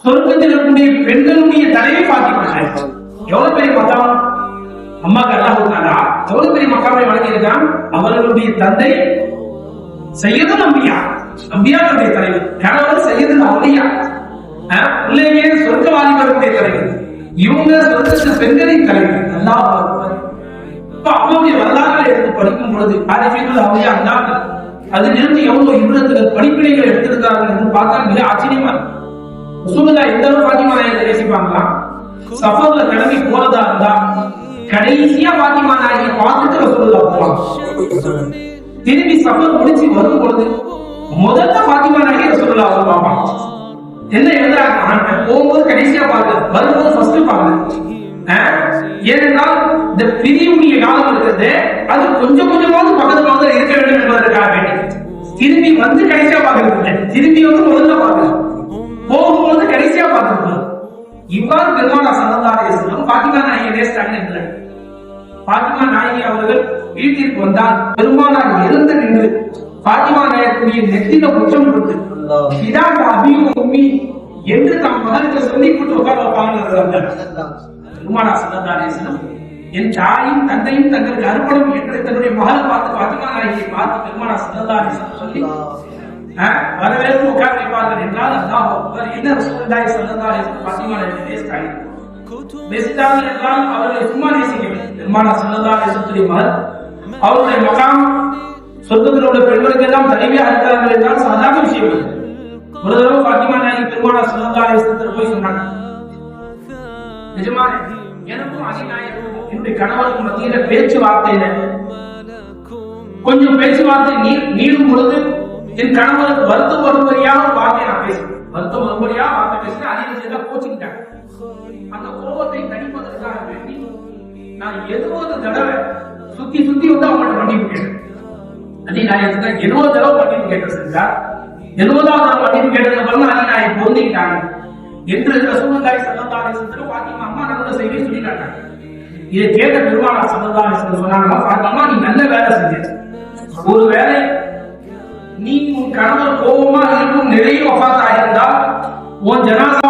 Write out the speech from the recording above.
சொர்க்கத்தில் இருக்கக்கூடிய பெண்களுடைய தலைவி பாத்திமா. எவ்வளவு பெரிய மக்காம் அம்மாக்கு அல்லாஹ் தாலா எவ்வளவு பெரிய மக்காமை வழங்கியிருக்கான். அவர்களுடைய தந்தை சையதுல் அம்பியா, அம்பியாக்களுடைய தலைவர். கணவர் சையதுல் அவுலியா, பிள்ளையே சொர்க்கவாதிகளுடைய தலைவர். இவங்க சொர்க்கத்து பெண்களின் தலைவர். அல்லாஹ் அக்பர். அம்மாவுடைய வரலாறுகளை எடுத்து படிக்கும் பொழுது ஆரிஃபீன்கள் அவுலியா அல்லாஹ் அதிலிருந்து எவ்வளவு இவ்வளவு படிப்பினைகள் எடுத்திருக்கிறார்கள் என்று பார்த்தால் மிக ஆச்சரியமா இருக்கு. ரசூலுல்லாஹ் எந்த அளவு பாத்திமா நாயகத்தை நேசிப்பாங்களா? சஃபர்ல கிளம்பி போறதா இருந்தா கடைசியா பாத்திமா நாயகியை பார்த்துட்டு ரசூலுல்லாஹ் போவாங்க. திரும்பி சஃபர் முடிச்சு வரும் பொழுது முதல்ல பாத்திமா நாயகி ரசூலுல்லாஹ் பார்ப்பாங்க. என்ன எழுதுறாங்க? போகும்போது கடைசியா பாருங்க, வரும்போது ஃபர்ஸ்ட் பாருங்க. ஏனென்றால் இந்த பிரிவுடைய காலம் இருக்கிறது, அது கொஞ்சம் கொஞ்சமாவது பக்கத்துல இருக்க வேண்டும் என்பதற்காக வேண்டி திரும்பி வந்து கடைசியா பார்க்கறது, திரும்பி வந்து முதல்ல பார்க்கறது, போகும்போது கடைசியா பார்க்கறது. இவ்வாறு பெருமானார் ஸல்லல்லாஹு அலைஹி வஸல்லம் பாத்திமா நாயகியை நேசித்தாங்க என்று பாத்திமா நாயகி அவர்கள் வீட்டிற்கு வந்தால் பெருமானார் எழுந்து நின்று பாத்திமா நாயகியுடைய நெத்தில முச்சம் கொடுத்து இதான் அபியும் உம்மி என்று தம் மகனுக்கு சொல்லிக் கொண்டு உட்கார வைப்பாங்க. பெருமானார் ஸல்லல்லாஹு அலைஹி வஸல்லம் என் தாயும் தந்தையும் தங்களுக்கு அர்ப்பணம் என்று தன்னுடைய மகளை பார்த்து பாத்திமா நாயகியை பார்த்து பெருமானார் ஸல்லல்லாஹு அலைஹி வஸல்லம் சொல்லி வரவேற்பு உட்கார வைப்பார்கள் என்றால் அல்லாஹ் அக்பர். என்ன ரசூலுல்லாஹி ஸல்லல்லாஹு அலைஹி வஸல்லம் பாத்திமா நாயகியை நேசித்தார்கள் என்றால் அவர்களை சும்மா நேசிக்கவில்லை. பெருமானார் ஸல்லல்லாஹு அலைஹி வஸல்லம் மகள் அவருடைய மகாம் சொர்க்கத்தில் உள்ள பெண்களுக்கு எல்லாம் தலைவியாக இருக்கிறார்கள் என்றால் சாதாரண விஷயம் இல்லை. ஒரு தடவை பாத்திமா நாயகி பெருமானார் ஸல்லல்லாஹு அலைஹி வஸல்லம் போய் சொன்னாங்க, நிஜமான எனக்கும் அலிநாயகம் என்னுடைய கணவருக்கும் மத்தியில பேச்சுவார்த்தையில கொஞ்சம் பேச்சுவார்த்தை நீடும் பொழுது என் கணவருக்கு வருத்தம் வரும்படியாக வார்த்தை நான் பேசுவேன். வருத்தம் வரும்படியாக வார்த்தை பேசினா அதிக கோச்சுக்கிட்டாங்க. அந்த கோபத்தை தணிப்பதற்காக வேண்டி நான் 70 தடவை சுத்தி சுத்தி வந்து அவங்கள்ட்ட மன்னிப்பு கேட்டேன். அலிநாயகத்துக்கு 70 தடவை மன்னிப்பு கேட்டேன் செஞ்சார். 70வது மன்னிப்பு கேட்டதுக்கு அப்புறம் அலிநாயகம் பொருந்திக்கிட்டாங்க என்று ரசூலுல்லாஹி ஸல்லல்லாஹு அலைஹி வஸல்லம் பாத்திமா அம்மா நடந்த செய்தியை சொல்லி காட்டாங்க. இதை கேட்ட பெருமானார் ஸல்லல்லாஹு அலைஹி வஸல்லம் சொன்னாங்க, பாத்திமா நீ நல்ல வேலை செஞ்ச. ஒரு வேளை நீ உன் கணவர் கோபமா இருக்கும் நிலையில் வஃபாத் ஆகியிருந்தால் உன் ஜனாசா